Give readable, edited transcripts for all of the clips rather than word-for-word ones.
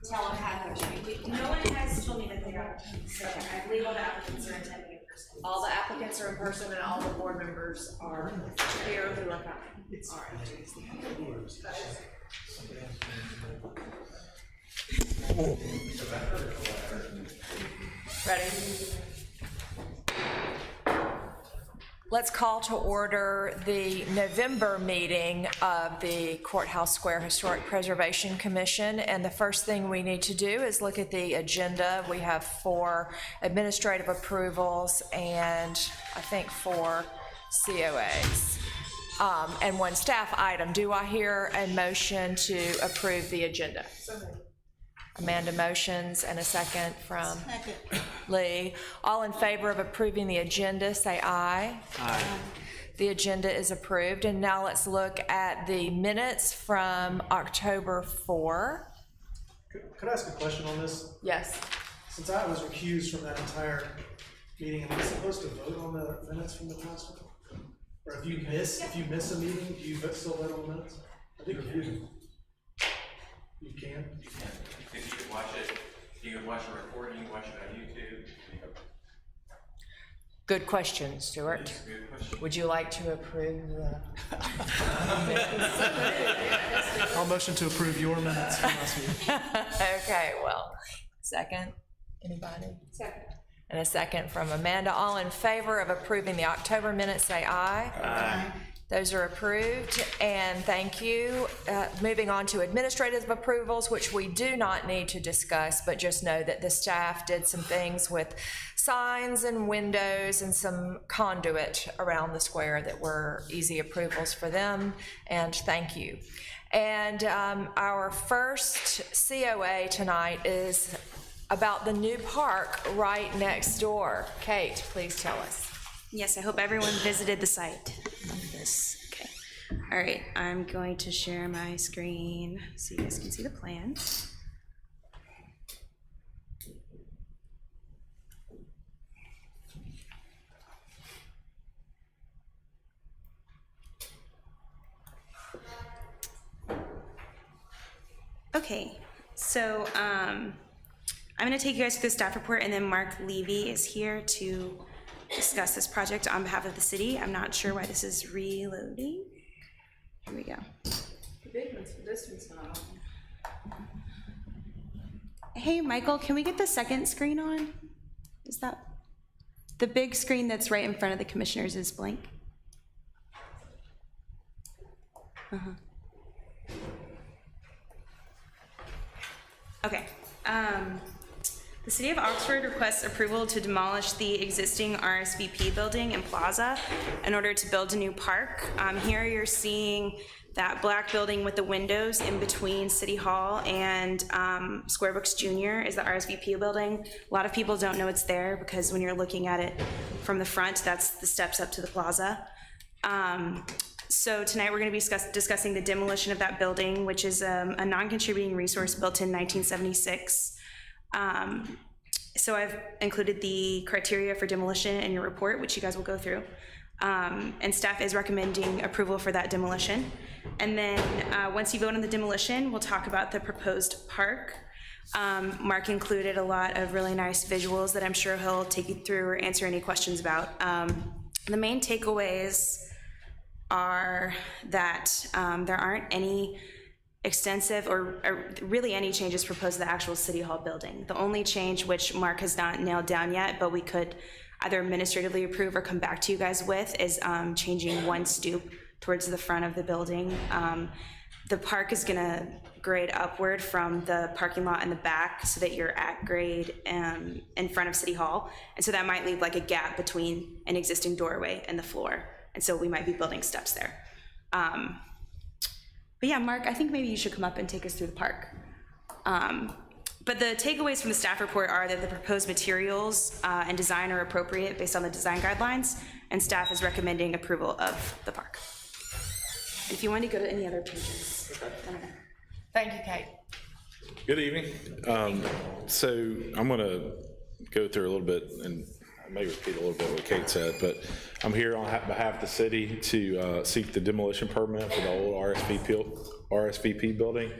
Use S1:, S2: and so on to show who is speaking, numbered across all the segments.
S1: Tell them how they're doing.
S2: No one has told me that they are, so I believe all the applicants are attending in person.
S1: All the applicants are in person and all the board members are here who are coming. All right. Ready? Let's call to order the November meeting of the Courthouse Square Historic Preservation Commission. And the first thing we need to do is look at the agenda. We have 4 administrative approvals and I think 4 COAs. And 1 staff item. Do I hear a motion to approve the agenda? Amanda motions, and a second from Lee. All in favor of approving the agenda, say aye. Aye. The agenda is approved, and now let's look at the minutes from October 4.
S3: Could I ask a question on this?
S1: Yes.
S3: Since I was recused from that entire meeting, am I supposed to vote on the minutes from the past one? Or if you miss a meeting, do you still vote on the minutes? I think you do. You can?
S4: You can. If you can watch it, you can watch a recording, you can watch it on YouTube.
S1: Good question, Stuart.
S4: It's a good question.
S1: Would you like to approve the...
S3: I'll motion to approve your minutes from last week.
S1: Okay, well, second, anybody?
S2: Second.
S1: And a second from Amanda. All in favor of approving the October minutes, say aye. Aye. Those are approved, and thank you. Moving on to administrative approvals, which we do not need to discuss, but just know that the staff did some things with signs and windows and some conduit around the square that were easy approvals for them, and thank you. And our first COA tonight is about the new park right next door. Kate, please tell us.
S5: Yes, I hope everyone visited the site. Okay. All right, I'm going to share my screen so you guys can see the plan. Okay, so I'm going to take you guys through the staff report, and then Mark Levy is here to discuss this project on behalf of the city. I'm not sure why this is reloading. Here we go.
S2: The big one's for this one's not on.
S5: Hey, Michael, can we get the second screen on? Is that the big screen that's right in front of the commissioners is blank? Okay. The City of Oxford requests approval to demolish the existing Rsvp building and plaza in order to build a new park. Here you're seeing that black building with the windows in between City Hall and Square Books Jr. is the Rsvp building. A lot of people don't know it's there because when you're looking at it from the front, that's the steps up to the plaza. So tonight we're going to be discussing the demolition of that building, which is a non-contributing resource built in 1976. So I've included the criteria for demolition in your report, which you guys will go through. And staff is recommending approval for that demolition. And then once you vote on the demolition, we'll talk about the proposed park. Mark included a lot of really nice visuals that I'm sure he'll take you through or answer any questions about. The main takeaways are that there aren't any extensive or really any changes proposed to the actual City Hall building. The only change, which Mark has not nailed down yet, but we could either administratively approve or come back to you guys with, is changing one stoop towards the front of the building. The park is gonna grade upward from the parking lot in the back so that you're at grade in front of City Hall. And so that might leave like a gap between an existing doorway and the floor. And so we might be building steps there. But yeah, Mark, I think maybe you should come up and take us through the park. But the takeaways from the staff report are that the proposed materials and design are appropriate based on the design guidelines, and staff is recommending approval of the park. And if you want to go to any other pages, let me know.
S1: Thank you, Kate.
S6: Good evening. So I'm going to go through a little bit, and I may repeat a little bit what Kate said, but I'm here on behalf of the city to seek the demolition permit for the old RSVP building.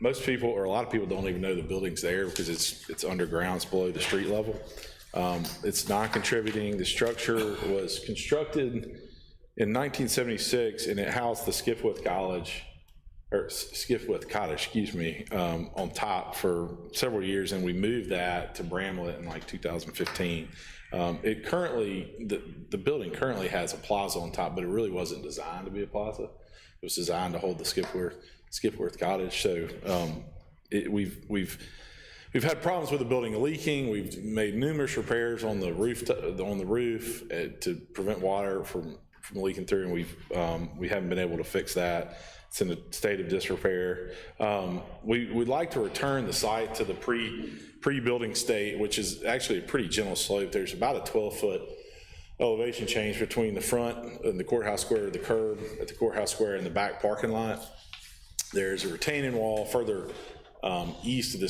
S6: most people, or a lot of people, don't even know the building's there because it's underground, it's below the street level. It's non-contributing. The structure was constructed in 1976, and it housed the Skipwith Cottage, on top for several years, and we moved that to Bramlett in like 2015. It currently, the building currently has a plaza on top, but it really wasn't designed to be a plaza. It was designed to hold the Skipworth Cottage. So we've had problems with the building leaking. We've made numerous repairs on the roof to prevent water from leaking through, and we haven't been able to fix that. It's in a state of disrepair. We'd like to return the site to the pre-building state, which is actually a pretty gentle slope. There's about a 12-foot elevation change between the front and the courthouse square, the curb at the courthouse square, and the back parking lot. There's a retaining wall further east of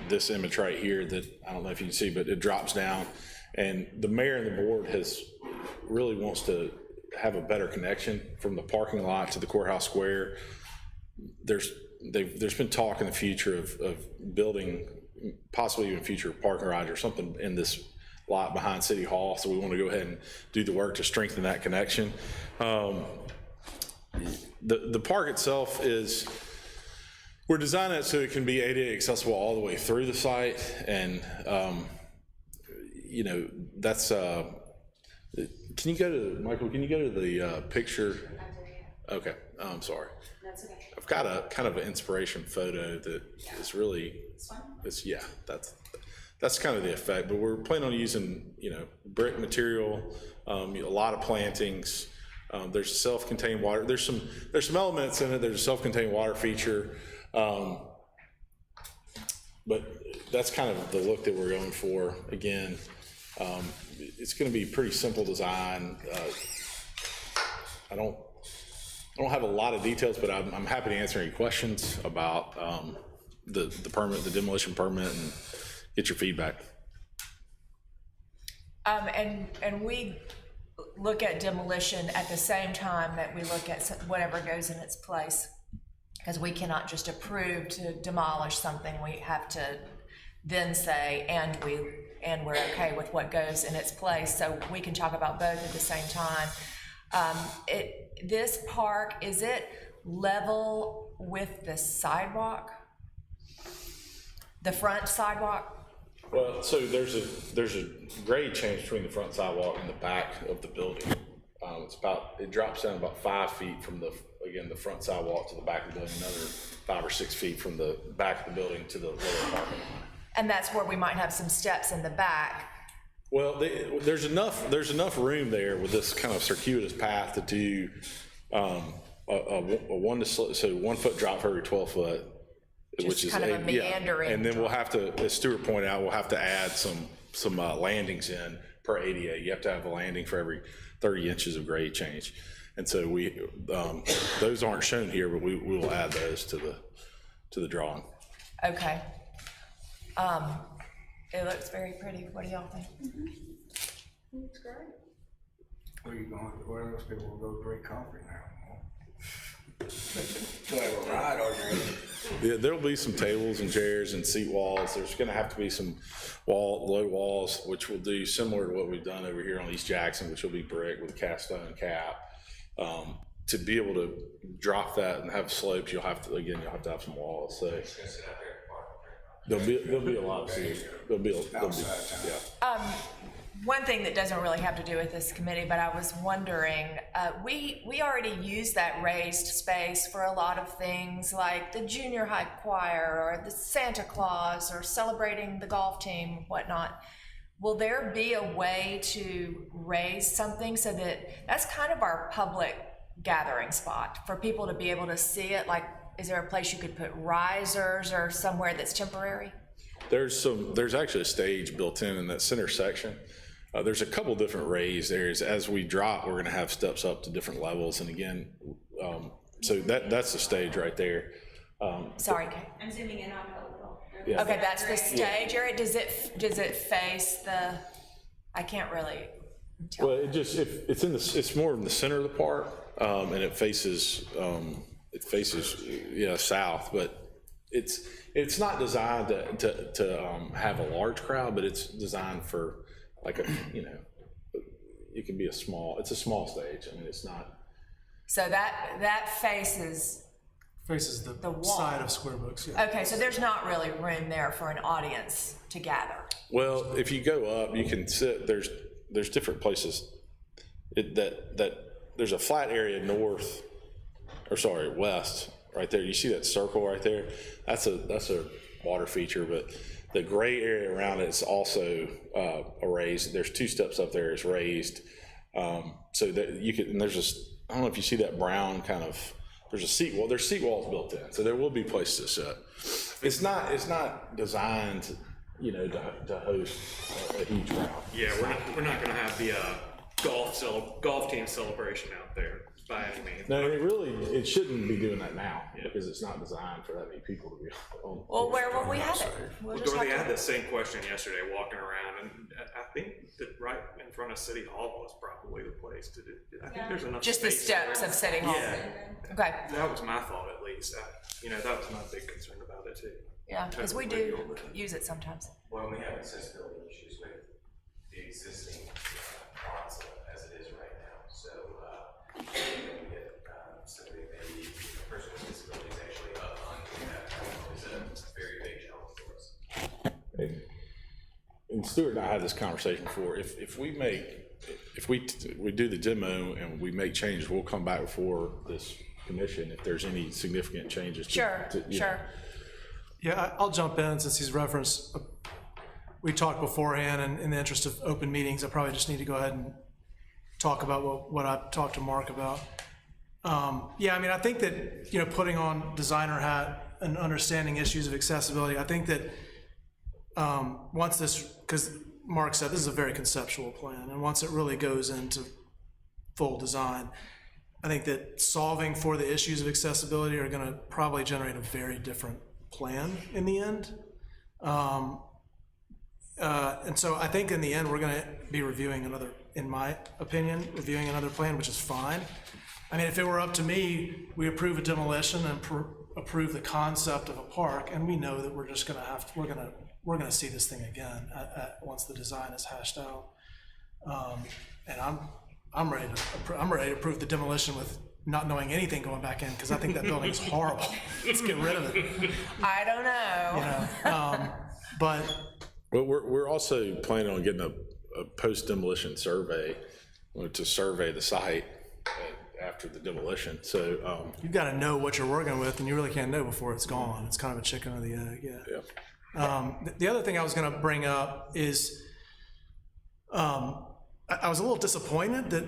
S6: this image right here that I don't know if you can see, but it drops down. And the mayor and the board really wants to have a better connection from the parking lot to the courthouse square. There's been talk in the future of building possibly even future parking garage or something in this lot behind City Hall. So we want to go ahead and do the work to strengthen that connection. The park itself we're designing it so it can be ADA accessible all the way through the site, and that's. Can you go to Michael? Can you go to the picture? Okay, I'm sorry.
S5: That's okay.
S6: I've got a kind of an inspiration photo that is really. That's kind of the effect. But we're planning on using brick material, a lot of plantings. There's self-contained water. There's some elements in it. There's a self-contained water feature. But that's kind of the look that we're going for. Again, it's going to be pretty simple design. I don't have a lot of details, but I'm happy to answer any questions about the permit, the demolition permit, and get your feedback.
S1: And we look at demolition at the same time that we look at whatever goes in its place, because we cannot just approve to demolish something. We have to then say, and we're okay with what goes in its place. So we can talk about both at the same time. This park, is it level with the sidewalk? The front sidewalk?
S6: Well, so there's a grade change between the front sidewalk and the back of the building. It drops down about 5 feet from the front sidewalk to the back of the building, another 5 or 6 feet from the back of the building to the lower parking lot.
S1: And that's where we might have some steps in the back.
S6: Well, there's enough room there with this kind of circuitous path to do a 1 foot drop for every 12 foot. Which is
S1: kind of a meandering.
S6: And then we'll have to, as Stuart pointed out, we'll have to add some landings in per ADA. You have to have a landing for every 30 inches of grade change. And so those aren't shown here, but we will add those to the drawing.
S1: Okay. It looks very pretty. What do y'all think?
S5: Looks great.
S7: Where else people will go drink coffee now? We'll have a ride on there.
S6: Yeah, there'll be some tables and chairs and seat walls. There's going to have to be some low walls, which we'll do similar to what we've done over here on East Jackson, which will be brick with a cast stone cap. To be able to drop that and have slopes, you'll have to have some walls. So there'll be a lot of seats.
S1: One thing that doesn't really have to do with this committee, but I was wondering, we already use that raised space for a lot of things like the junior high choir or the Santa Claus or celebrating the golf team, whatnot. Will there be a way to raise something so that's kind of our public gathering spot for people to be able to see it? Like, is there a place you could put risers or somewhere that's temporary?
S6: There's actually a stage built in that center section. There's a couple different raised areas. As we drop, we're going to have steps up to different levels. And again, so that's the stage right there.
S1: Sorry, Kate.
S5: I'm zooming in on it a little.
S6: Yeah.
S1: Okay, that's the stage area. Does it face the? I can't really tell.
S6: Well, it's more in the center of the park, and it faces south. But it's not designed to have a large crowd, but it's designed for like it can be it's a small stage. I mean, it's not.
S1: So that faces,
S3: Faces the
S1: wall.
S3: side of Square Books, yeah.
S1: okay, so there's not really room there for an audience to gather.
S6: Well, if you go up, you can sit. There's different places. That there's a flat area west, right there. You see that circle right there? That's a water feature, but the gray area around it is also raised. There's 2 steps up there. It's raised, so that you can. And there's just, I don't know if you see that brown kind of. There's a seat wall. There's seat walls built in, so there will be places to sit. It's not designed, to host a huge crowd.
S8: Yeah, we're not gonna have the golf team celebration out there by any means.
S6: No, it shouldn't be doing that now because it's not designed for that many people to be on.
S1: Well, where will we have it? We'll just
S8: Dorothy, I
S1: have
S8: had
S1: to,
S8: the same question yesterday walking around, and I think that right in front of City Hall is probably the place to do. I think there's enough
S1: just the
S8: space
S1: steps
S8: there.
S1: of City Hall.
S8: Yeah,
S1: Okay,
S8: that was my thought at least. That was my big concern about it too.
S1: yeah, because we do use it sometimes.
S4: Well, we have accessibility issues with the existing plaza as it is right now, so, we get, somebody, maybe a person with disabilities actually up onto that is a very big challenge for us.
S6: And Stuart and I had this conversation before. If we do the demo and we make changes, we'll come back before this commission if there's any significant changes.
S1: Sure.
S3: Yeah, I'll jump in since he's referenced, we talked beforehand, and in the interest of open meetings, I probably just need to go ahead and talk about what I talked to Mark about. Yeah, I mean, I think that, putting on designer hat and understanding issues of accessibility, I think that once this, because Mark said this is a very conceptual plan, and once it really goes into full design, I think that solving for the issues of accessibility are going to probably generate a very different plan in the end. And so I think in the end, we're going to be reviewing another, in my opinion, reviewing another plan, which is fine. I mean, if it were up to me, we approve a demolition and approve the concept of a park, and we know that we're just going to have to, we're going to see this thing again once the design is hashed out. And I'm ready to approve the demolition with not knowing anything going back in, because I think that building is horrible. Let's get rid of it.
S1: I don't know.
S3: But
S6: we're also planning on getting a post demolition survey to survey the site after the demolition. So
S3: you've got to know what you're working with, and you really can't know before it's gone. It's kind of a chicken or the egg. Yeah. The other thing I was going to bring up is I was a little disappointed that,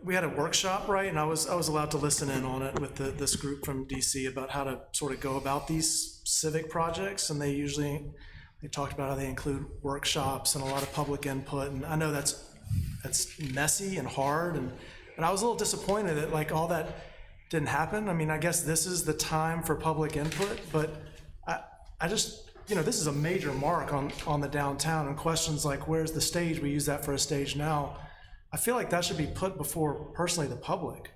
S3: we had a workshop, right? And I was allowed to listen in on it with this group from DC about how to sort of go about these civic projects. And they talked about how they include workshops and a lot of public input. And I know that's messy and hard. And I was a little disappointed that like all that didn't happen. I mean, I guess this is the time for public input, but I just, this is a major mark on the downtown, and questions like, where's the stage? We use that for a stage now. I feel like that should be put before, personally, the public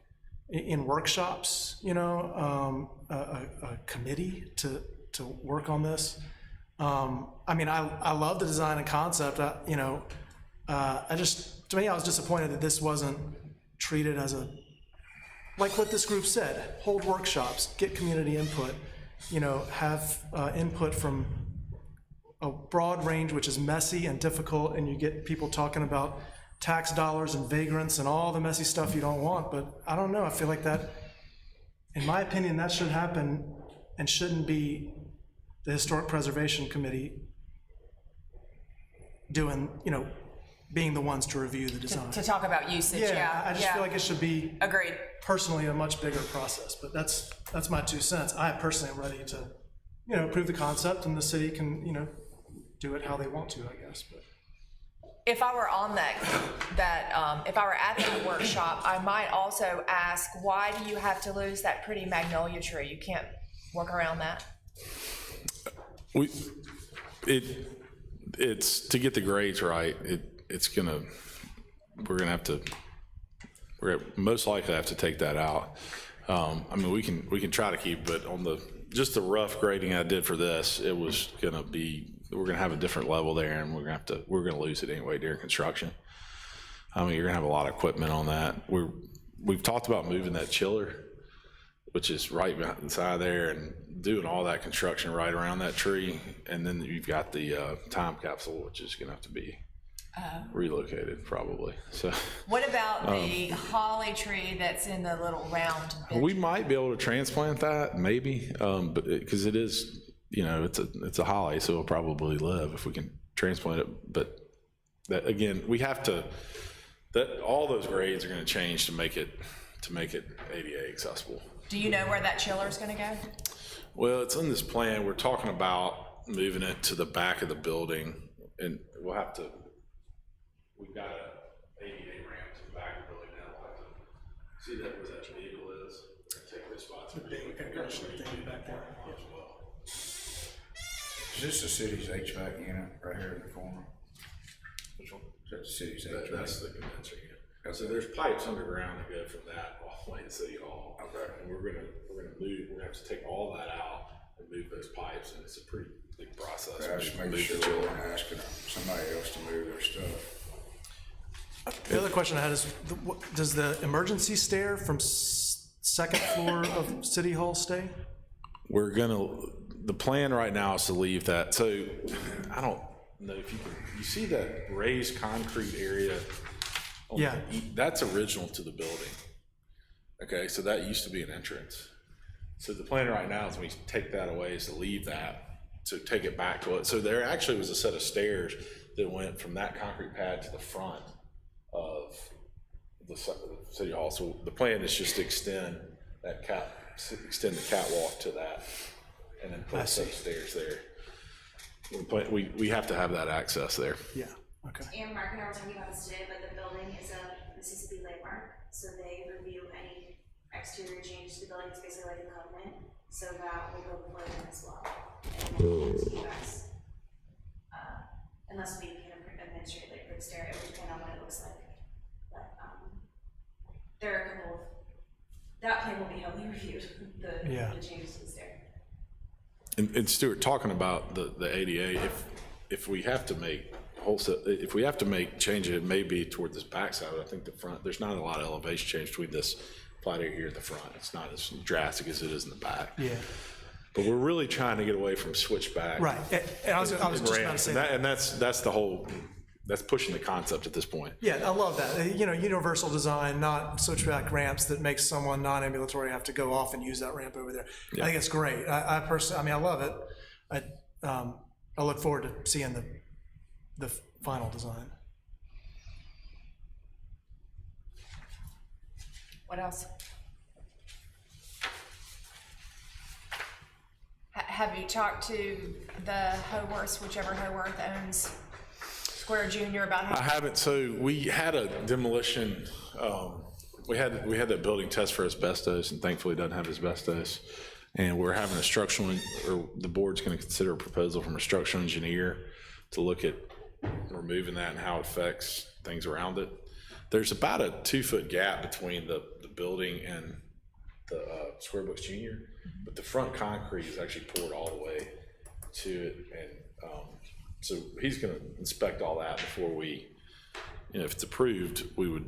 S3: in workshops, a committee to work on this. I mean, I love the design and concept, to me, I was disappointed that this wasn't treated as like what this group said, hold workshops, get community input, have input from a broad range, which is messy and difficult, and you get people talking about tax dollars and vagrants and all the messy stuff you don't want. But I don't know, I feel like that, in my opinion, that should happen and shouldn't be the Historic Preservation Committee doing, being the ones to review the design.
S1: To talk about usage, yeah.
S3: I just feel like it should be
S1: Agreed.
S3: personally a much bigger process, but that's my 2 cents. I personally am ready to, approve the concept, and the city can, do it how they want to, I guess. But
S1: If I were on if I were at the workshop, I might also ask, why do you have to lose that pretty magnolia tree? You can't work around that?
S6: It's to get the grades right. We're most likely have to take that out. I mean, we can try to keep, but on the just the rough grading I did for this, it was gonna be, we're gonna have a different level there, and we're gonna lose it anyway during construction. I mean, you're gonna have a lot of equipment on that. We've talked about moving that chiller, which is right inside there, and doing all that construction right around that tree. And then you've got the time capsule, which is gonna have to be relocated probably. So
S1: What about the holly tree that's in the little round bench?
S6: we might be able to transplant that, maybe, but because it is, you know, it's a holly, so it'll probably live if we can transplant it. But that, again, we have to, that all those grades are going to change to make it ADA accessible.
S1: Do you know where that chiller is going to go?
S6: Well, it's in this plan. We're talking about moving it to the back of the building, and we'll have to. We've got a ADA ramp to the back of the building now. We'll have to see that where that vehicle is. Take this spot.
S3: The big aggression thing back there.
S7: Is this the city's HVAC unit right here in the corner?
S6: Which one?
S7: Is that the city's HVAC?
S6: That's the condenser unit. So there's pipes underground that go from that all the way to City Hall.
S7: Okay.
S6: And we're gonna have to take all that out and move those pipes, and it's a pretty big process.
S7: I just make sure we're not asking somebody else to move their stuff.
S3: The other question I had is, does the emergency stair from second floor of City Hall stay?
S6: The plan right now is to leave that. So I don't know if you see that raised concrete area?
S3: Yeah.
S6: That's original to the building. Okay, so that used to be an entrance. So the plan right now is when we take that away is to leave that, to take it back to it. So there actually was a set of stairs that went from that concrete pad to the front of the City Hall. So the plan is just to extend the catwalk to that, and then put some stairs there. We have to have that access there.
S3: Yeah, okay.
S2: And Mark and I were talking about this today, but the building is a Mississippi landmark, so they review any exterior change to the building. It's basically like a covenant, so that will go before them as well. And then to you guys. Unless we can administrate like for the stereo, it would depend on what it looks like. But there are a couple of, that plan will be heavily reviewed, the changes to the stair.
S6: And Stuart, talking about the ADA, if we have to make if we have to make changes, it may be toward this backside. I think the front, there's not a lot of elevation change between this flat area here at the front. It's not as drastic as it is in the back.
S3: Yeah.
S6: But we're really trying to get away from switchback.
S3: Right, and I was just about to say that.
S6: And that's the whole, that's pushing the concept at this point.
S3: Yeah, I love that. You know, universal design, not switchback ramps that makes someone non-ambulatory have to go off and use that ramp over there.
S6: Yeah.
S3: I think it's great. I personally, I mean, I love it. I look forward to seeing the final design.
S1: What else? Have you talked to the Howarth, whichever Howarth owns Square Junior, about how?
S6: I haven't. So we had a demolition. We had that building test for asbestos, and thankfully it doesn't have asbestos. And we're having a structural, or the board's going to consider a proposal from a structural engineer to look at removing that and how it affects things around it. There's about a 2-foot gap between the building and the Square Books Junior, but the front concrete is actually poured all the way to it, and so he's going to inspect all that before we, you know, if it's approved, we would.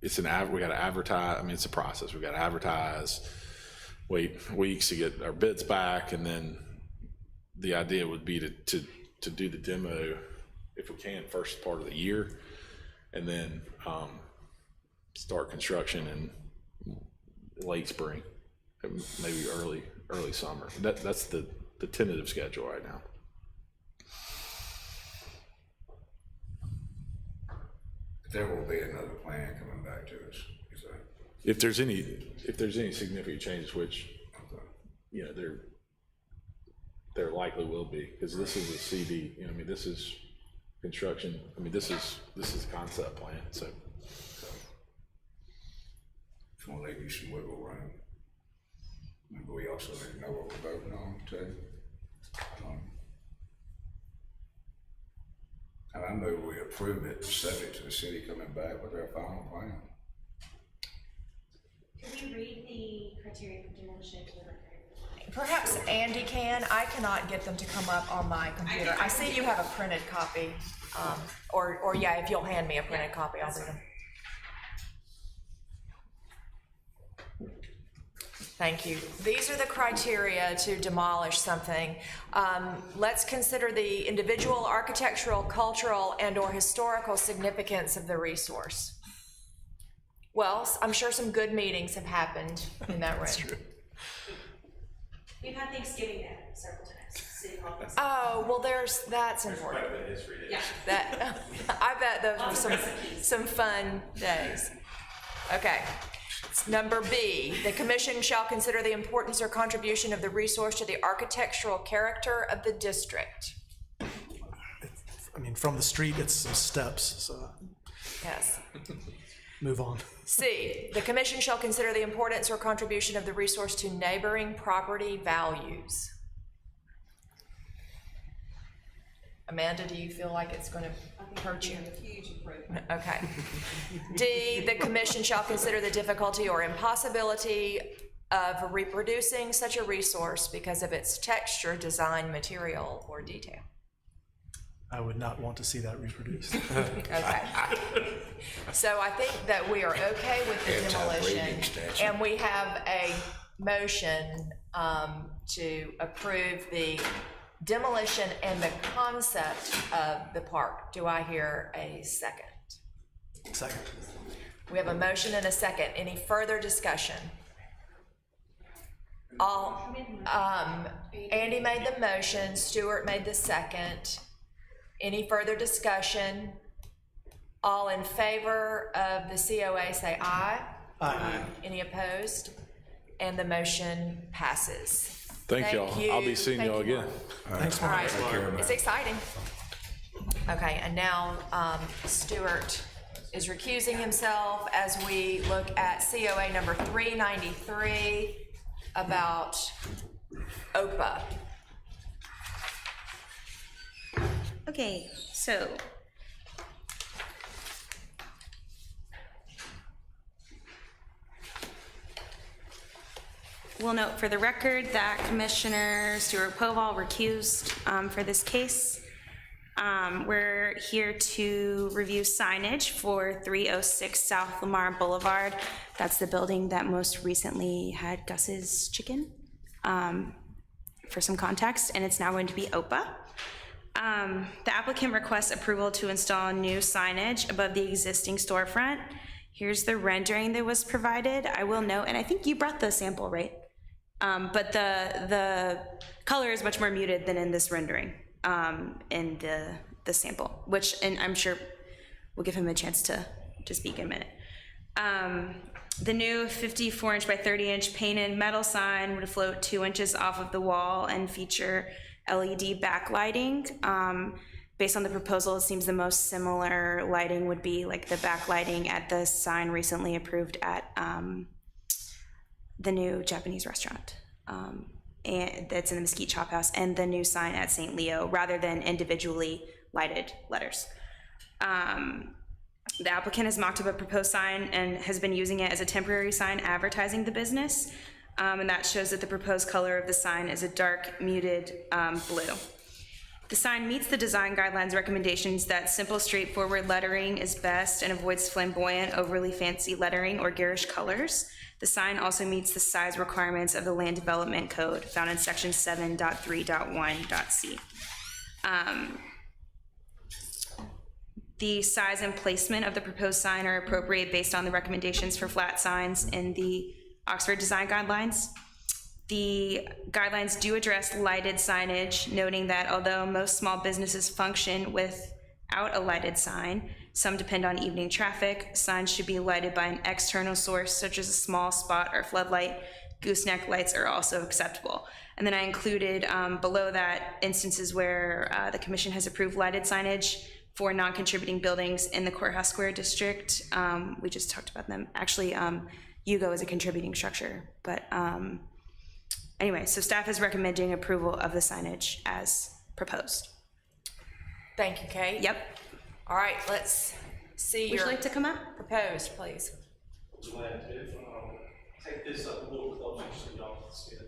S6: It's we got to advertise. I mean, it's a process. We got to advertise, wait weeks to get our bids back, and then the idea would be to do the demo if we can first part of the year, and then start construction in late spring, maybe early summer. That's the tentative schedule right now.
S7: There will be another plan coming back to us.
S6: If there's any significant changes, which, you know, there likely will be, because this is a CD. You know, I mean, this is construction. I mean, this is a concept plan. So
S7: It's gonna leave you some wiggle room. And we also need to know what we're voting on too. And I know we approved it subject to the city coming back with their final plan.
S2: Could we read the criteria for demolition to the record?
S1: Perhaps Andy can. I cannot get them to come up on my computer. I see you have a printed copy. Or yeah, if you'll hand me a printed copy, I'll read them. Thank you. These are the criteria to demolish something. Let's consider the individual architectural, cultural, and/or historical significance of the resource. Well, I'm sure some good meetings have happened in that room. That's true.
S2: We've had Thanksgiving there several times, City Hall.
S1: Oh, well, that's important.
S4: Quite a bit of history there.
S2: Yeah.
S1: That, I bet those were some fun days. Okay. Number B, the commission shall consider the importance or contribution of the resource to the architectural character of the district.
S3: I mean, from the street, it's some steps, so
S1: Yes.
S3: move on.
S1: C, the commission shall consider the importance or contribution of the resource to neighboring property values. Amanda, do you feel like it's going to hurt you?
S9: Huge improvement.
S1: Okay. D, the commission shall consider the difficulty or impossibility of reproducing such a resource because of its texture, design, material, or detail.
S3: I would not want to see that reproduced.
S1: Okay. So I think that we are okay with the demolition, and we have a motion to approve the demolition and the concept of the park. Do I hear a second?
S3: Second.
S1: We have a motion and a second. Any further discussion? Andy made the motion, Stuart made the second. Any further discussion? All in favor of the COA say aye.
S3: Aye.
S1: Any opposed? And the motion passes.
S6: Thank y'all. I'll be seeing
S1: Thank
S6: y'all
S1: you,
S6: again.
S1: Mark.
S3: Thanks,
S1: All
S3: Mark.
S1: right, it's exciting. Okay, and now Stuart is recusing himself as we look at COA number 393 about OPA.
S5: Okay, so we'll note for the record that Commissioner Stuart Poval recused for this case. We're here to review signage for 306 South Lamar Boulevard. That's the building that most recently had Gus's Chicken, for some context, and it's now going to be OPA. The applicant requests approval to install new signage above the existing storefront. Here's the rendering that was provided. I will note, and I think you brought the sample, right? But the color is much more muted than in this rendering, in the sample, which, and I'm sure we'll give him a chance to speak in a minute. The new 54-inch by 30-inch painted metal sign would float 2 inches off of the wall and feature LED backlighting. Based on the proposal, it seems the most similar lighting would be like the backlighting at the sign recently approved at the new Japanese restaurant, and that's in the Mesquite Chop House, and the new sign at St. Leo, rather than individually lighted letters. The applicant has mocked up a proposed sign and has been using it as a temporary sign advertising the business, and that shows that the proposed color of the sign is a dark muted blue. The sign meets the design guidelines recommendations that simple, straightforward lettering is best and avoids flamboyant, overly fancy lettering or garish colors. The sign also meets the size requirements of the Land Development Code found in section 7.3.1.c. The size and placement of the proposed sign are appropriate based on the recommendations for flat signs in the Oxford Design Guidelines. The guidelines do address lighted signage, noting that although most small businesses function without a lighted sign, some depend on evening traffic. Signs should be lighted by an external source, such as a small spot or floodlight. Gooseneck lights are also acceptable. And then I included below that instances where the commission has approved lighted signage for non-contributing buildings in the Courthouse Square district. We just talked about them. Actually, Hugo is a contributing structure, but anyway, so staff is recommending approval of the signage as proposed.
S1: Thank you, Kate.
S5: Yep.
S1: All right, let's see
S5: Would
S1: your
S5: you like to come up?
S1: proposed, please.
S10: Glad to. Take this up a little closer so y'all can see it.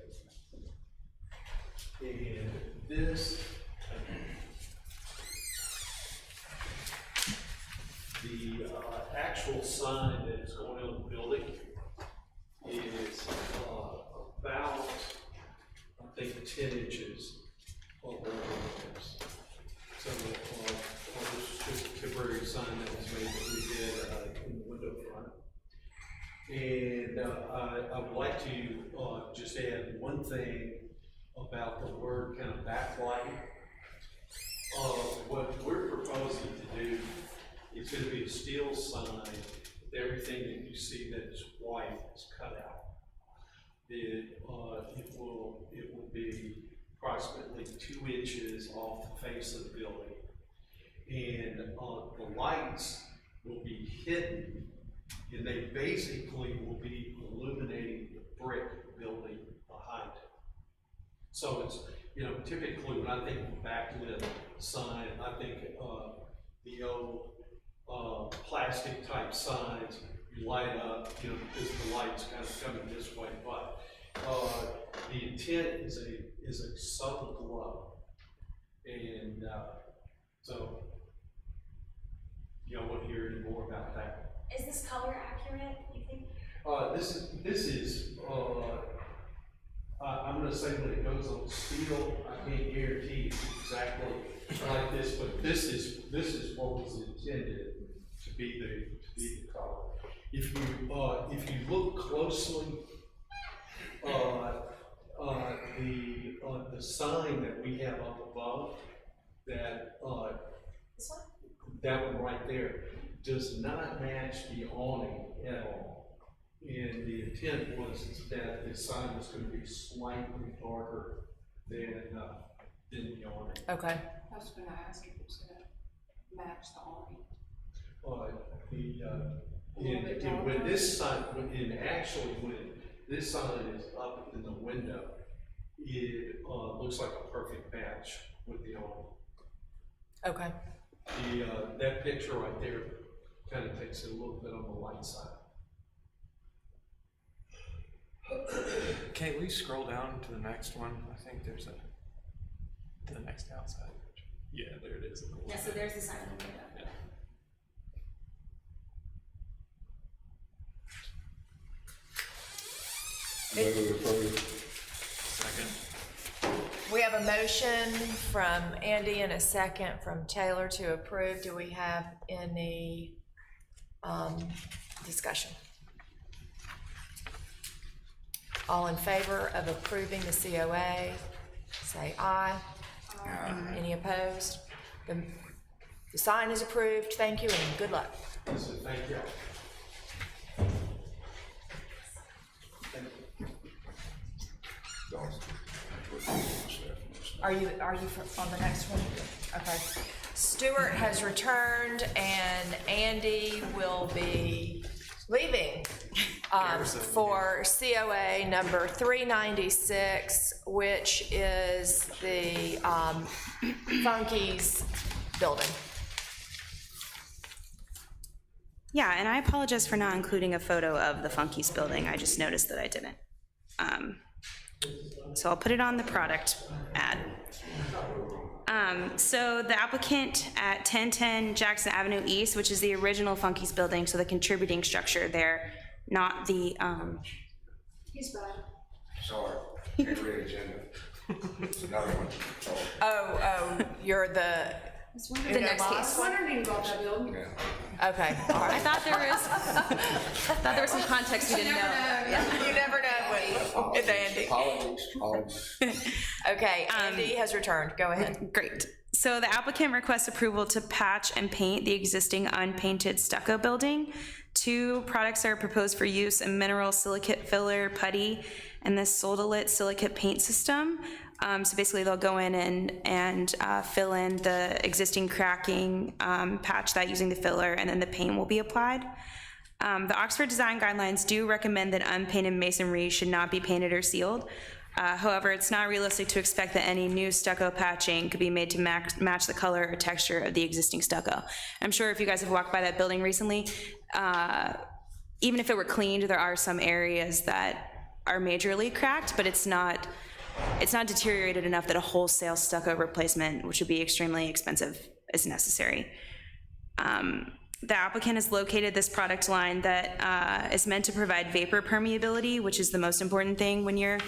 S9: And this, the actual sign that is going on the building is about, I think, 10 inches over this. So this is just a temporary sign that was made that we did in the window front. And I would like to just add one thing about the word kind of backlight. What we're proposing to do is going to be a steel sign with everything that you see that is white is cut out. It will be approximately 2 inches off the face of the building. And the lights will be hidden, and they basically will be illuminating the brick building behind it. So it's, you know, typically when I think of a backlit sign, I think the old plastic type signs, you light up, you know, because the light's kind of coming this way, but the intent is a subtle glow. And so, you know, want to hear any more about that?
S2: Is this color accurate, you think?
S9: This is I'm going to say when it goes on steel, I can't guarantee it's exactly like this, but this is what was intended to be the color. If you look closely, the sign that we have up above, that
S2: This one?
S9: that one right there does not match the awning at all. And the intent was that the sign was going to be slightly darker than the awning.
S1: Okay.
S10: I was gonna ask if it's gonna match the awning.
S9: And when this sign, when this sign is up in the window, it looks like a perfect match with the awning.
S1: Okay.
S9: That picture right there kind of takes it a little bit on the light side.
S8: Can we scroll down to the next one? I think there's the next outside picture. Yeah, there it is.
S2: Yeah, so there's the sign in the window.
S8: Yeah. Second.
S1: We have a motion from Andy and a second from Taylor to approve. Do we have any discussion? All in favor of approving the COA, say aye. Any opposed? The sign is approved. Thank you and good luck.
S9: So thank you.
S1: Are you on the next one? Okay. Stuart has returned and Andy will be leaving for COA number 396, which is the Funky's building.
S5: Yeah, and I apologize for not including a photo of the Funky's building. I just noticed that I didn't. So I'll put it on the product ad. So the applicant at 1010 Jackson Avenue East, which is the original Funky's building, so the contributing structure there, not the,
S10: He's back.
S7: Sorry, can't read agenda. It's another one. Sorry.
S1: Oh, you're the
S5: next
S10: I
S5: case.
S10: was wondering about that building.
S7: Yeah.
S1: okay, all
S5: I
S1: right.
S5: thought there was some context we didn't know.
S1: You never know when it's Andy.
S7: Apologies.
S1: Okay, Andy has returned. Go ahead.
S5: Great. So the applicant requests approval to patch and paint the existing unpainted stucco building. 2 products are proposed for use: a mineral silicate filler putty and the Soldalit silicate paint system. So basically they'll go in and fill in the existing cracking, patch that using the filler, and then the paint will be applied. The Oxford Design Guidelines do recommend that unpainted masonry should not be painted or sealed. However, it's not realistic to expect that any new stucco patching could be made to match the color or texture of the existing stucco. I'm sure if you guys have walked by that building recently, even if it were cleaned, there are some areas that are majorly cracked, but it's not it's not deteriorated enough that a wholesale stucco replacement, which would be extremely expensive, is necessary. The applicant has located this product line that is meant to provide vapor permeability, which is the most important thing when you're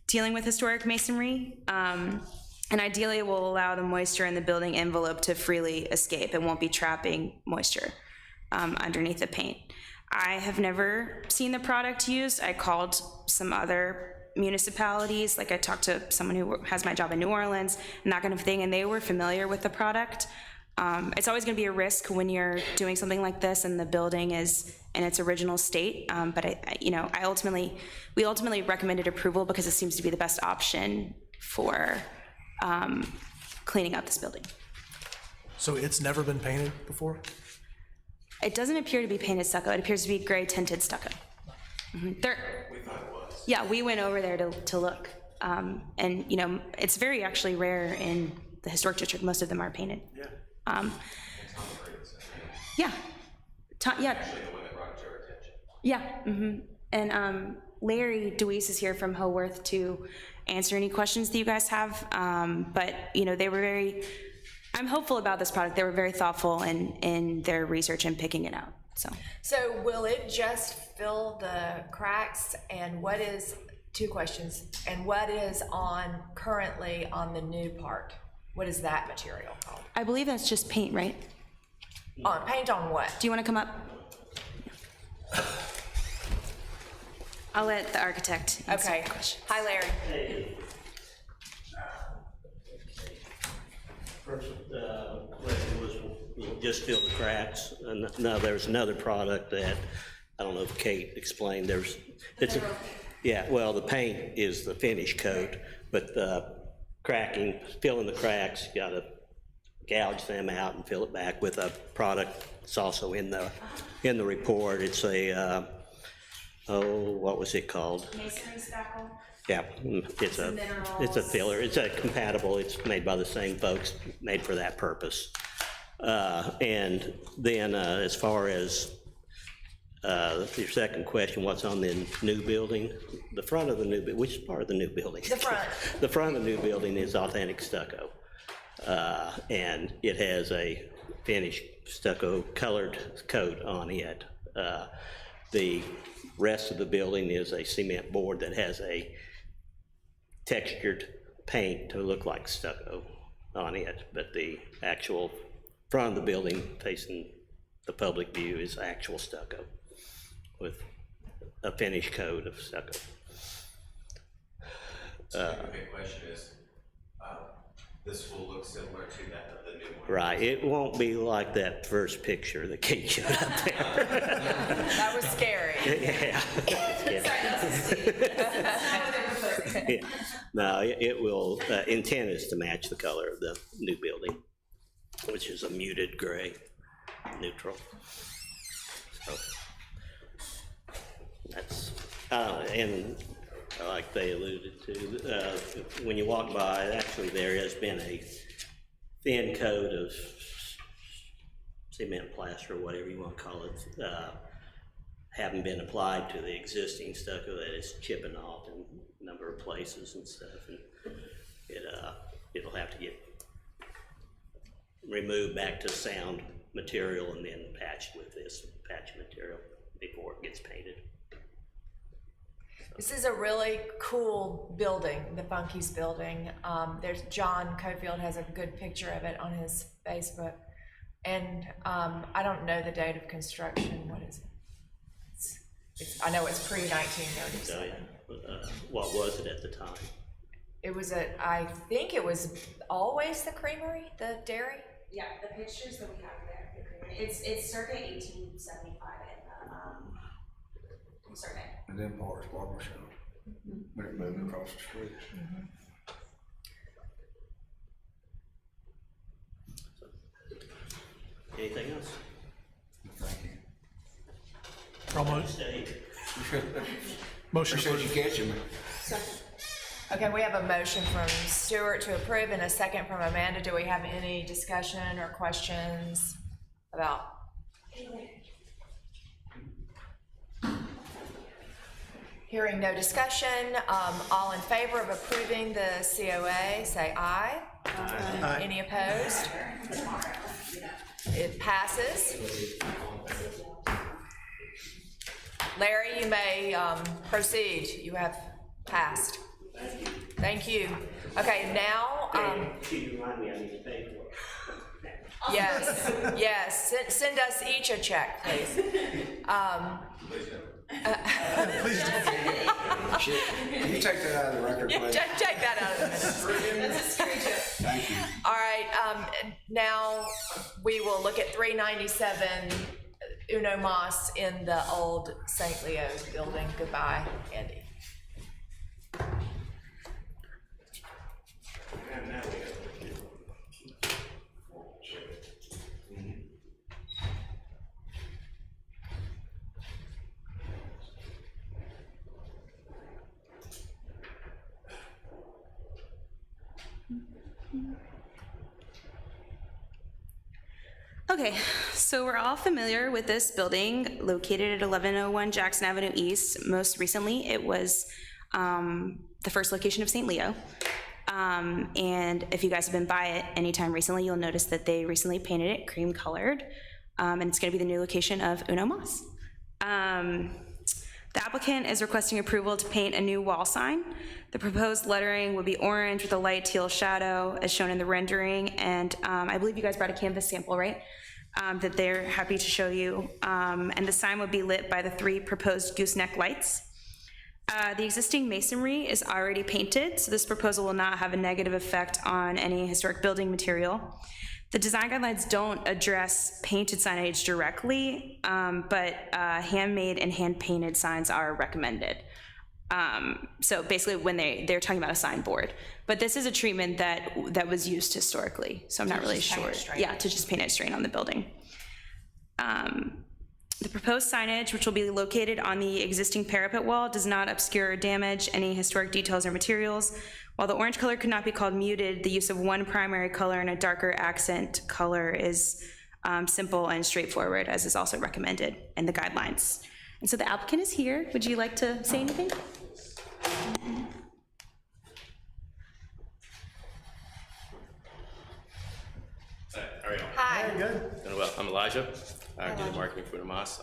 S5: dealing with historic masonry. And ideally, it will allow the moisture in the building envelope to freely escape. It won't be trapping moisture underneath the paint. I have never seen the product used. I called some other municipalities, like I talked to someone who has my job in New Orleans and that kind of thing, and they were familiar with the product. It's always going to be a risk when you're doing something like this and the building is in its original state. But we ultimately recommended approval because it seems to be the best option for cleaning up this building.
S3: So it's never been painted before?
S5: It doesn't appear to be painted stucco. It appears to be gray tinted stucco. Yeah, we went over there to look. And, you know, it's very actually rare in the historic district. Most of them are painted. Yeah. Yeah. Yeah. And Larry DeWeese is here from Haworth to answer any questions that you guys have. But, you know, they were I'm hopeful about this product. They were very thoughtful in their research and picking it out.
S1: So will it just fill the cracks, and two questions, and what is currently on the new part? What is that material called?
S5: I believe that's just paint, right?
S1: Paint on what?
S5: Do you want to come up? I'll let the architect answer
S1: Okay.
S5: the question.
S1: Hi, Larry.
S11: First, we'll just fill the cracks. And now there's another product that, I don't know if Kate explained, the paint is the finish coat, but the cracking, filling the cracks, you gotta gouge them out and fill it back with a product. It's also in the report. It's a, what was it called?
S5: Masonry spackle.
S11: Yeah, it's a filler. It's a compatible. It's made by the same folks, made for that purpose. And then as far as your second question, what's on the new building? The front of the new building, which part of the new building?
S1: The front.
S11: The front of the new building is authentic stucco. And it has a finished stucco colored coat on it. The rest of the building is a cement board that has a textured paint to look like stucco on it, but the actual front of the building facing the public view is actual stucco with a finish coat of stucco.
S4: The big question is, this will look similar to that of the new one.
S11: Right, it won't be like that first picture that Kate showed up there.
S1: That was scary.
S11: Yeah. Yeah. No, it will, intent is to match the color of the new building, which is a muted gray, neutral. So that's, and like they alluded to, when you walk by, actually there has been a thin coat of cement plaster, whatever you want to call it, haven't been applied to the existing stucco that is chipping off in a number of places and stuff, and it'll have to get removed back to sound material and then patched with this patch material before it gets painted.
S1: This is a really cool building, the Funky's building. There's John Cofield has a good picture of it on his Facebook. And I don't know the date of construction. What is it? I know it's pre-1937.
S11: So, what was it at the time?
S1: It was I think it was always the creamery, the dairy?
S2: Yeah, the pictures that we have there, the creamery, it's circa 1875 in the survey.
S7: And then Parks Barber Shop. They're moving across the street.
S11: Anything else?
S7: Thank you.
S3: Almost.
S11: Stay.
S3: Motion
S7: Appreciate
S3: approved.
S7: you catching me.
S1: Okay, we have a motion from Stuart to approve and a second from Amanda. Do we have any discussion or questions about? Hearing no discussion, all in favor of approving the COA, say aye. Aye. Any opposed? It passes. Larry, you may proceed. You have passed. Thank you. Okay, now,
S11: Can you remind me, I need to pay for it?
S1: yes, yes, send us each a check, please.
S3: Please don't.
S7: Can you take that out of the record, please?
S1: Take that out of the minutes.
S7: Thank you.
S1: All right, now we will look at 397 Uno Mas in the old St. Leo's building. Goodbye, Andy.
S5: Okay, so we're all familiar with this building located at 1101 Jackson Avenue East. Most recently, it was the first location of St. Leo. And if you guys have been by it anytime recently, you'll notice that they recently painted it cream colored. And it's gonna be the new location of Uno Mas. The applicant is requesting approval to paint a new wall sign. The proposed lettering would be orange with a light teal shadow as shown in the rendering. And I believe you guys brought a canvas sample, right? That they're happy to show you. And the sign would be lit by the 3 proposed gooseneck lights. The existing masonry is already painted, so this proposal will not have a negative effect on any historic building material. The design guidelines don't address painted signage directly, but handmade and hand-painted signs are recommended. So basically when they're talking about a signboard. But this is a treatment that was used historically, so I'm not really sure. Yeah, to just paint it straight on the building. The proposed signage, which will be located on the existing parapet wall, does not obscure or damage any historic details or materials. While the orange color could not be called muted, the use of one primary color and a darker accent color is simple and straightforward, as is also recommended in the guidelines. And so the applicant is here. Would you like to say anything?
S12: How are you?
S1: Hi.
S3: Good.
S12: Doing well. I'm Elijah. I do the marketing for the Mas.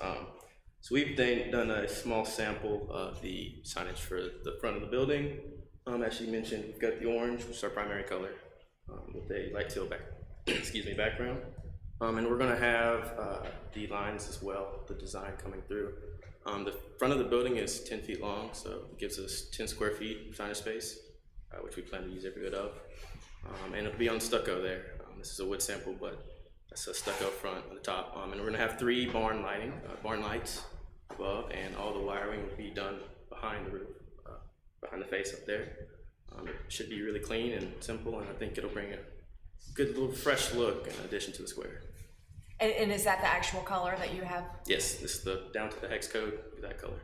S12: So we've done a small sample of the signage for the front of the building. As she mentioned, we've got the orange, which is our primary color, with a light teal background. And we're gonna have the lines as well, the design coming through. The front of the building is 10 feet long, so it gives us 10 square feet of signage space, which we plan to use every bit of. And it'll be on stucco there. This is a wood sample, but that's a stucco front on the top. And we're gonna have 3 barn lights above, and all the wiring will be done behind the roof, behind the face up there. It should be really clean and simple, and I think it'll bring a good little fresh look in addition to the square.
S1: And is that the actual color that you have?
S12: Yes, this is the down to the hex code, that color.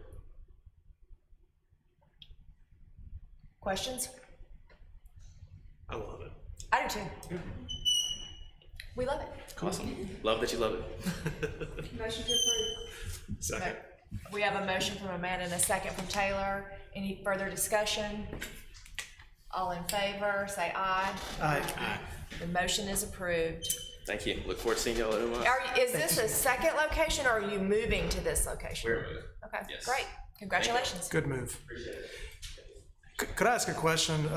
S1: Questions?
S12: I love it.
S1: I do too. We love it.
S12: Awesome. Love that you love it.
S10: Motion to approve.
S8: Second.
S1: We have a motion from Amanda and a second from Taylor. Any further discussion? All in favor, say aye.
S3: Aye.
S1: The motion is approved.
S12: Thank you. Look forward to seeing y'all at Uno Mas.
S1: Is this a second location or are you moving to this location?
S12: We're moving.
S1: Okay,
S12: Yes.
S1: great. Congratulations.
S3: Good move. Could I ask a question,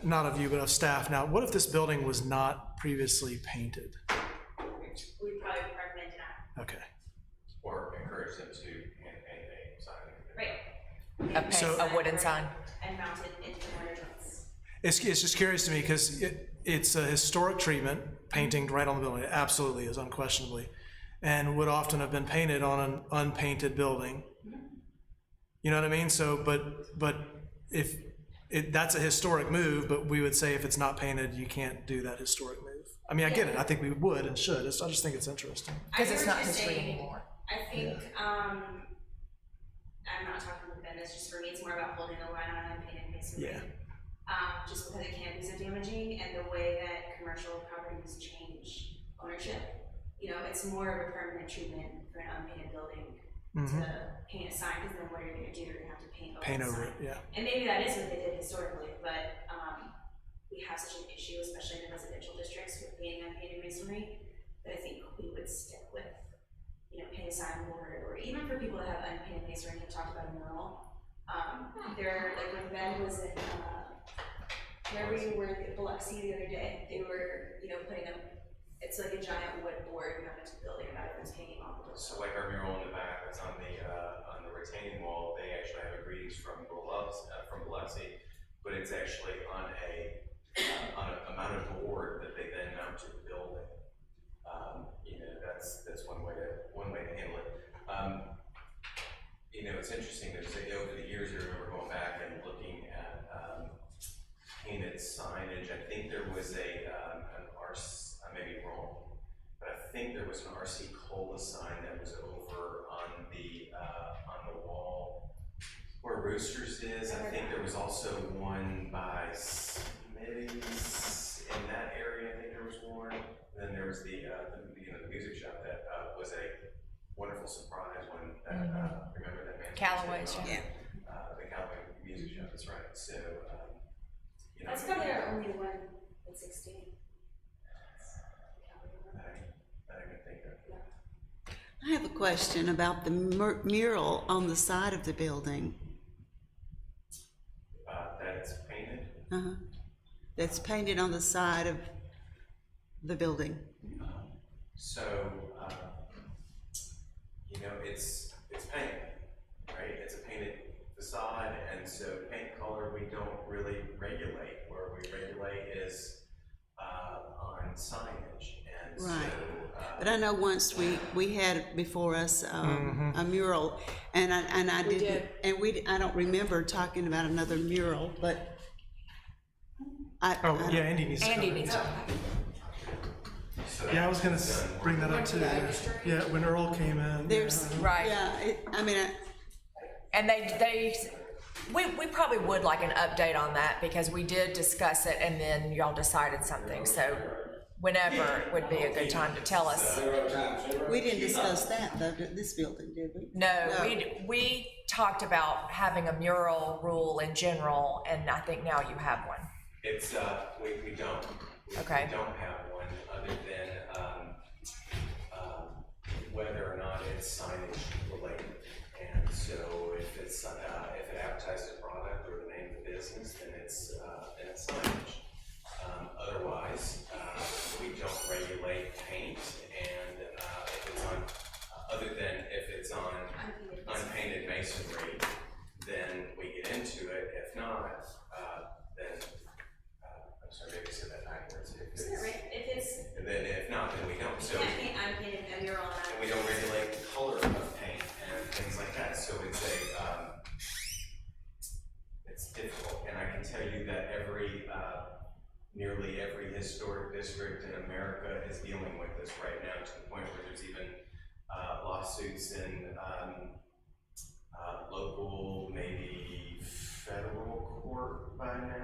S3: not of you, but of staff? Now, what if this building was not previously painted?
S2: We'd probably recommend that.
S3: Okay.
S4: Or encourage them to hand paint a sign.
S2: Right.
S1: A wooden sign.
S2: And mount it into the mortar joints.
S3: It's just curious to me because it's a historic treatment, painting right on the building. It absolutely is, unquestionably, and would often have been painted on an unpainted building. You know what I mean? So, but if that's a historic move, but we would say if it's not painted, you can't do that historic move. I mean, I get it. I think we would and should. I just think it's interesting.
S1: Because it's not history anymore.
S2: I think, I'm not talking with Ben, it's just for me, it's more about holding the line on unpainted masonry.
S3: Yeah.
S2: Just because it can be so damaging and the way that commercial properties change ownership. You know, it's more of a permanent treatment for an unpainted building
S3: Mhm.
S2: paint a sign, because then what are you gonna do? You're gonna have to paint over
S3: Paint
S2: the
S3: over
S2: sign.
S3: it, yeah.
S2: And maybe that is what they did historically, but, we have such an issue, especially in the residential districts, with being unpainted masonry, that I think we would stick with, paint a sign board, or even for people that have unpainted masonry, have talked about a mural. They're, like, when Ben was in, wherever you were at Biloxi the other day, they were, putting up, it's like a giant wood board mounted to the building, and that was hanging off the building.
S4: So like our mural in the back that's on the retaining wall, they actually have a greetings from Biloxi, but it's actually on a mounted board that they then mount to the building. That's one way to handle it. It's interesting, over the years, I remember going back and looking at painted signage. I think there was I may be wrong, but I think there was an RC Cola sign that was over on the wall where Roosters is. I think there was also one by Smitty's in that area. I think there was one. And then there was the music shop that was a wonderful surprise when remember that man?
S1: Callaway's, yeah.
S4: The Callaway music shop. That's right. So
S2: That's probably our only one in 16.
S4: that I can think of.
S13: I have a question about the mural on the side of the building.
S4: That it's painted.
S13: Uh-huh. That's painted on the side of the building.
S4: So, it's painted, right? It's a painted facade, and so paint color we don't really regulate. Where we regulate is on signage, and
S13: Right.
S4: so.
S13: But I know once we had before us a mural, and I didn't, and I don't remember talking about another mural, but
S3: Andy needs to
S1: Andy
S3: come in.
S1: needs to.
S4: So
S3: Yeah, I was gonna bring that up too. Yeah, when Earl came in.
S13: there's,
S1: Right.
S13: yeah,
S1: And we probably would like an update on that, because we did discuss it and then y'all decided something, so whenever would be a good time to tell us.
S13: we didn't discuss that though, this building, did we?
S1: No, we talked about having a mural rule in general, and I think now you have one.
S4: It's we don't.
S1: Okay.
S4: We don't have one other than whether or not it's signage related. And so if it advertises a product or the name of the business, then it's signage. Otherwise, we don't regulate paint, and if it's on other than if it's on unpainted masonry, then we get into it. If not, then I'm sorry, maybe I said that backwards. And then if not, then we don't. So
S2: Can't paint unpainted a mural on that.
S4: and we don't regulate the color of paint and things like that. So it's difficult. And I can tell you that nearly every historic district in America is dealing with this right now, to the point where there's even lawsuits in local, maybe federal court by now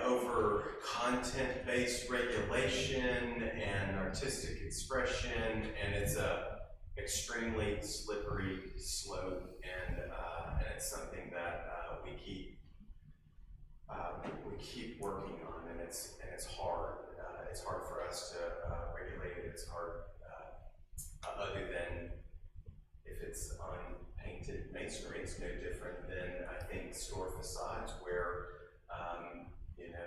S4: over content-based regulation and artistic expression, and it's a extremely slippery slope, and it's something that we keep working on, and it's hard. It's hard for us to regulate it. It's hard other than if it's on painted masonry. It's no different than I think store facades where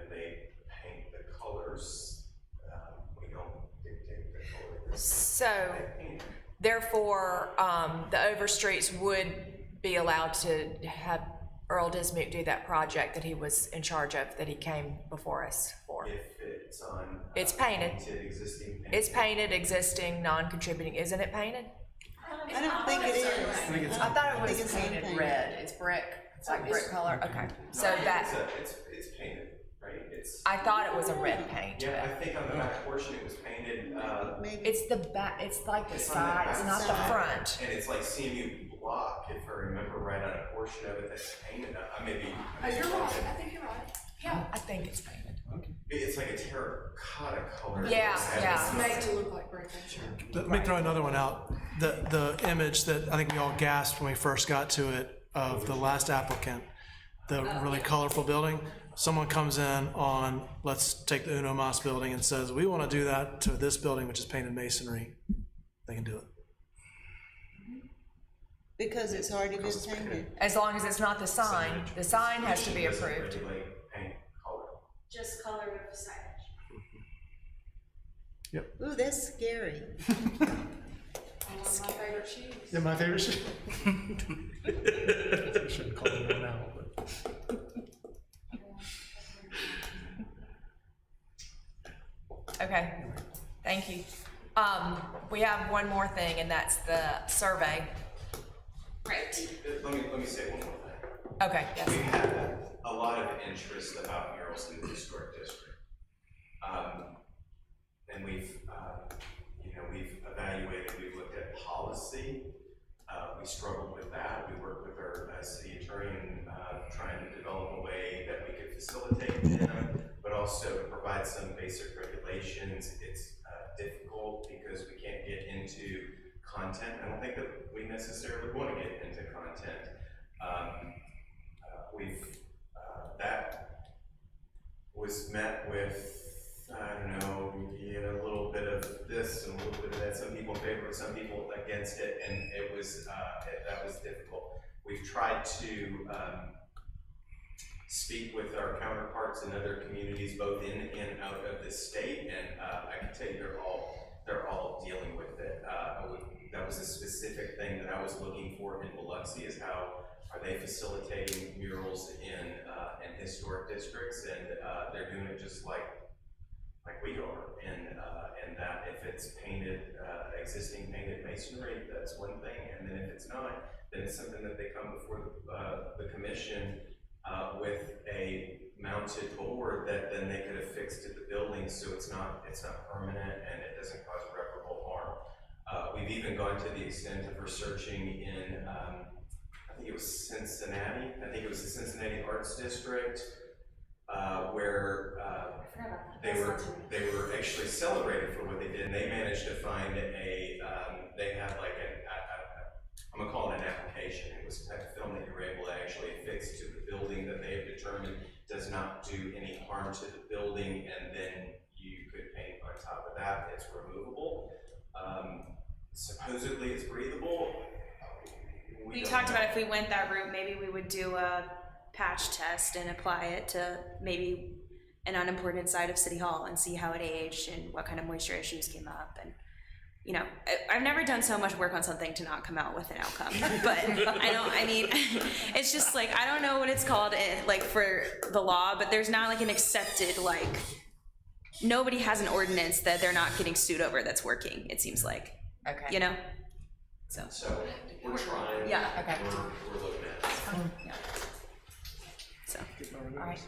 S4: they paint the colors. We don't dictate the color.
S1: So, therefore, the overstreets would be allowed to have Earl Dismuke do that project that he was in charge of, that he came before us for.
S4: If it's on
S1: It's painted.
S4: Existing paint.
S1: It's painted, existing, non-contributing, isn't it painted?
S13: I don't think it is.
S1: I thought it
S13: think
S1: was
S13: it's
S1: painted
S13: unpainted.
S1: red, it's brick, it's like brick color, okay. So
S4: It's painted, right?
S1: I thought it was a red paint.
S4: Yeah, I think on the back portion it was painted,
S13: Maybe.
S1: It's the back, it's like the
S4: It's on the
S1: side, it's not the
S4: backside.
S1: front.
S4: and it's like CMU block, if I remember right, on a portion of it that's painted. I may be.
S10: You're right, I think you're right. Yeah.
S1: I think it's painted.
S4: It's like a terracotta color.
S1: Yeah, yeah.
S10: It's made to look like brick, I'm sure.
S3: Let me throw another one out. The image that I think we all gasped when we first got to it of the last applicant, the really colorful building. Someone comes in on, let's take the Uno Mas building and says, we want to do that to this building, which is painted masonry. They can do it.
S13: Because it's already been painted.
S1: As long as it's not the sign has to be
S4: Doesn't
S1: approved.
S4: regulate paint color.
S2: Just color of signage.
S13: Ooh, that's scary.
S10: One of my favorite shoes.
S3: Yeah, my favorite shoe. Shouldn't call it one now, but.
S1: Okay, thank you. We have one more thing, and that's the survey.
S2: Right.
S4: Let me say one more thing.
S1: Okay, yes.
S4: We've had a lot of interest about murals in the historic district. And we've evaluated, we've looked at policy. We struggled with that. We worked with our city attorney in trying to develop a way that we could facilitate them, but also provide some basic regulations. It's difficult because we can't get into content. I don't think that we necessarily want to get into content. That was met with, I don't know, a little bit of this and a little bit of that. Some people in favor of it, some people against it, and it was that was difficult. We've tried to speak with our counterparts in other communities, both in and out of the state, and I can tell you they're all dealing with it. That was a specific thing that I was looking for in Biloxi, is how are they facilitating murals in historic districts, and they're doing it just like we are, and that if it's painted, existing painted masonry, that's one thing, and then if it's not, then it's something that they come before the commission with a mounted board that then they could affix to the building, so it's not permanent and it doesn't cause irreparable harm. We've even gone to the extent of researching in, I think it was Cincinnati. I think it was the Cincinnati Arts District, where they were actually celebrated for what they did, and they managed to find they had like I'm gonna call it an application. It was a type of film that you were able to actually affix to the building that they have determined does not do any harm to the building, and then you could paint on top of that. It's removable. Supposedly it's breathable.
S5: We talked about if we went that route, maybe we would do a patch test and apply it to maybe an unimportant side of City Hall and see how it aged and what kind of moisture issues came up. And you know, I've never done so much work on something to not come out with an outcome, but it's just like, I don't know what it's called, like for the law, but there's not like an accepted, like, nobody has an ordinance that they're not getting sued over that's working, it seems like.
S1: Okay.
S5: You know? So
S4: we're trying.
S5: Yeah.
S1: Okay.
S4: We're looking at it.
S5: Yeah. So,
S1: All right.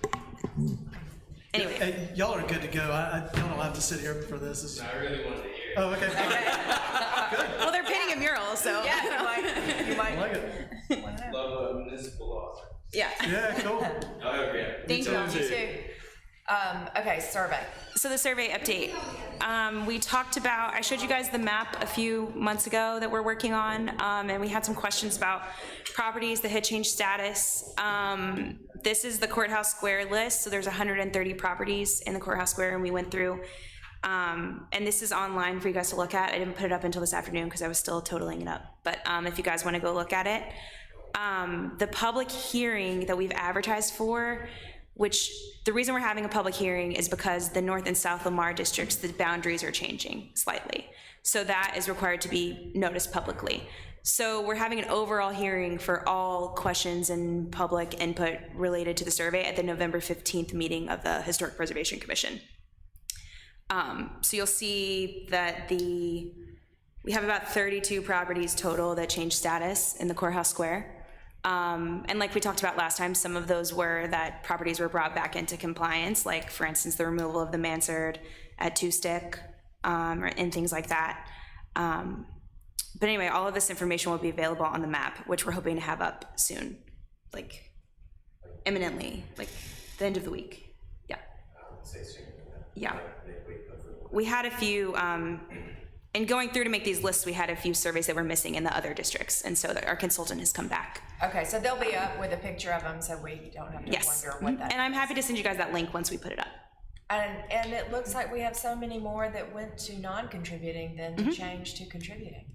S5: anyway.
S3: Hey, y'all are good to go. I don't have to sit here for this.
S9: I really wanted to hear.
S3: Oh, okay.
S5: Well, they're painting a mural, so.
S1: Yeah, you might.
S3: I like it.
S9: Love municipal laws.
S5: Yeah.
S3: Yeah, cool.
S9: Oh, yeah.
S5: Thank you.
S1: You too. Okay, survey.
S5: So the survey update. We talked about, I showed you guys the map a few months ago that we're working on, and we had some questions about properties that had changed status. This is the Courthouse Square list, so there's 130 properties in the Courthouse Square, and we went through. And this is online for you guys to look at. I didn't put it up until this afternoon because I was still totaling it up. But if you guys want to go look at it. The public hearing that we've advertised for, which the reason we're having a public hearing is because the North and South Lamar districts, the boundaries are changing slightly. So that is required to be noticed publicly. So we're having an overall hearing for all questions and public input related to the survey at the November 15th meeting of the Historic Preservation Commission. So you'll see that we have about 32 properties total that changed status in the Courthouse Square. And like we talked about last time, some of those were that properties were brought back into compliance, like for instance, the removal of the mansard at Two Stick, and things like that. But anyway, all of this information will be available on the map, which we're hoping to have up soon, like imminently, like the end of the week. Yeah.
S4: I would say soon.
S5: Yeah. We had a few, in going through to make these lists, we had a few surveys that were missing in the other districts, and so our consultant has come back.
S1: Okay, so they'll be up with a picture of them, so we don't have to
S5: Yes.
S1: wonder what that
S5: And I'm happy to send you guys that link once we put it up.
S1: And it looks like we have so many more that went to non-contributing than to change to contributing.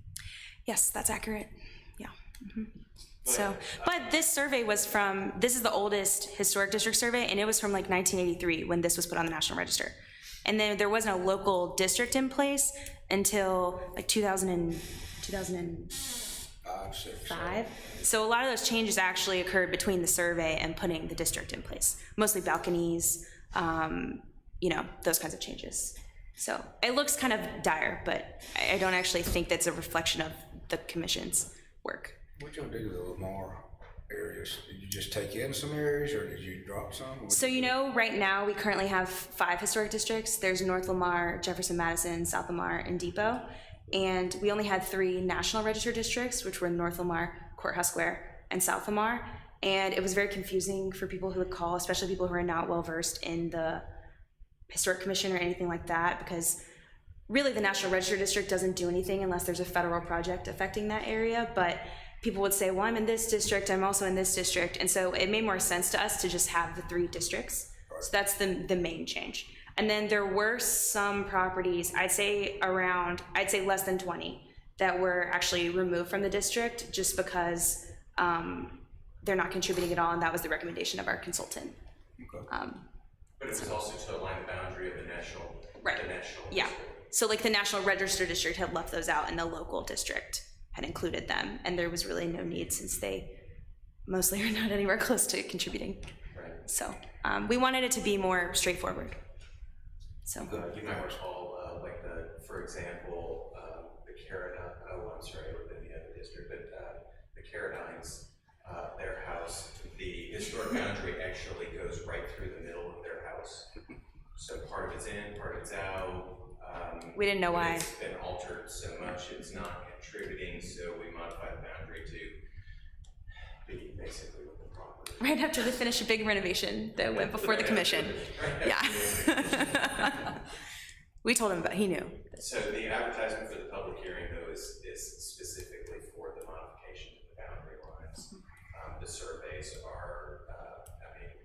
S5: Yes, that's accurate. Yeah. So, but this survey was from, this is the oldest historic district survey, and it was from like 1983 when this was put on the National Register. And then there wasn't a local district in place until like 2005. So a lot of those changes actually occurred between the survey and putting the district in place. Mostly balconies, you know, those kinds of changes. So it looks kind of dire, but I don't actually think that's a reflection of the commission's work.
S7: What y'all do to the Lamar areas? Did you just take in some areas or did you drop some?
S5: So you know, right now we currently have 5 historic districts. There's North Lamar, Jefferson Madison, South Lamar, and Depot. And we only had 3 National Register districts, which were North Lamar, Courthouse Square, and South Lamar. And it was very confusing for people who would call, especially people who are not well versed in the Historic Commission or anything like that, because really the National Register district doesn't do anything unless there's a federal project affecting that area. But people would say, well, I'm in this district, I'm also in this district. And so it made more sense to us to just have the 3 districts. So that's the main change. And then there were some properties, I'd say less than 20, that were actually removed from the district just because they're not contributing at all, and that was the recommendation of our consultant.
S7: Okay.
S4: But it was also to align the boundary of the national.
S5: Right.
S4: The national.
S5: Yeah.
S4: district.
S5: So like the National Register district had left those out, and the local district had included them, and there was really no need since they mostly are not anywhere close to contributing.
S4: Right.
S5: So we wanted it to be more straightforward. So.
S4: You might recall, for example, the within the other district, but the Caradines, their house, the historic boundary actually goes right through the middle of their house. So part of it's in, part of it's out.
S5: We didn't know why.
S4: It's been altered so much, it's not contributing, so we modified the boundary to be basically with the property.
S5: Right after they finished a big renovation that went before the commission. Yeah. We told him, but he knew.
S4: So the advertisement for the public hearing, though, is specifically for the modification of the boundary lines. The surveys are,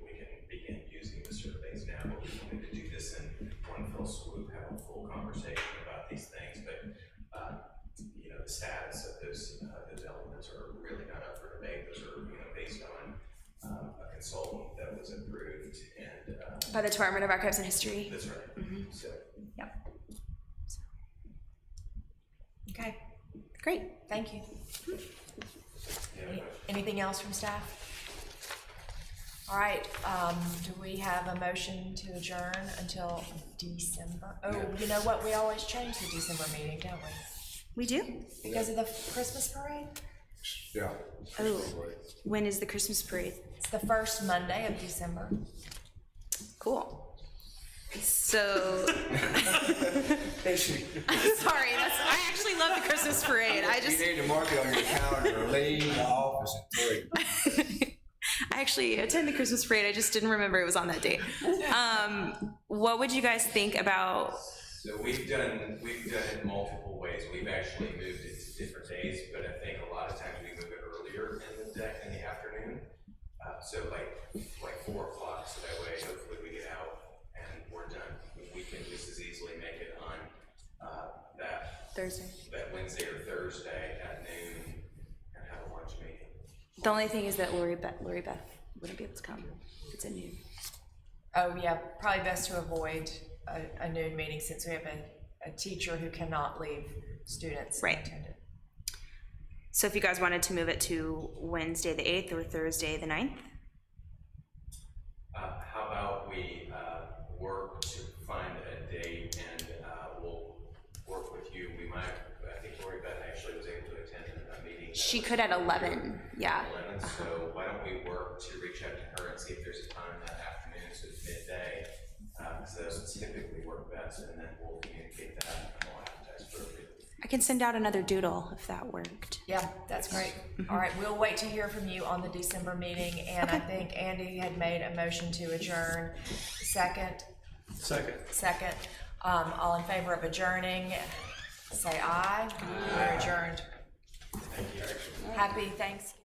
S4: we can begin using the surveys now, but we wanted to do this in one fell swoop, have a full conversation about these things, but, the status of those elements are really not up for debate. Those are, based on a consultant that was approved and.
S5: By the Department of Archives and History.
S4: That's right.
S5: Mm-hmm.
S4: So.
S5: Yep.
S1: Okay,
S5: Great.
S1: thank you.
S4: Yeah.
S1: Anything else from staff? All right, do we have a motion to adjourn until December? Oh, you know what, we always change the December meeting, don't we?
S5: We do?
S1: Because of the Christmas parade?
S7: Yeah.
S5: Oh, when is the Christmas parade?
S1: It's the first Monday of December.
S5: Cool. So, sorry, I actually love the Christmas parade.
S7: You need to mark it on your calendar, leave the office at 3.
S5: I actually attend the Christmas parade. I just didn't remember it was on that date. What would you guys think about?
S4: So we've done it multiple ways. We've actually moved it to different days, but I think a lot of times we move it earlier in the afternoon. So like 4 o'clock, so that way hopefully we get out and we're done. We can just as easily make it on that Wednesday or Thursday at noon and have a lunch meeting.
S5: The only thing is that Lori Beth wouldn't be able to come. It's at noon.
S1: Oh, yeah, probably best to avoid a noon meeting since we have a teacher who cannot leave students unattended.
S5: So if you guys wanted to move it to Wednesday the 8th or Thursday the 9th?
S4: How about we work to find a date and we'll work with you. I think Lori Beth actually was able to attend a meeting.
S5: She could at 11, yeah.
S4: 11, so why don't we work to reach out to her and see if there's a time that afternoon, so it's midday, because those typically work best, and then we'll communicate that and we'll advertise appropriately.
S5: I can send out another doodle if that worked.
S1: Yeah, that's great. All right, we'll wait to hear from you on the December meeting, and I think Andy had made a motion to adjourn. Second,
S9: Second.
S1: Second. All in favor of adjourning, say aye. We're adjourned. Happy Thanksgiving.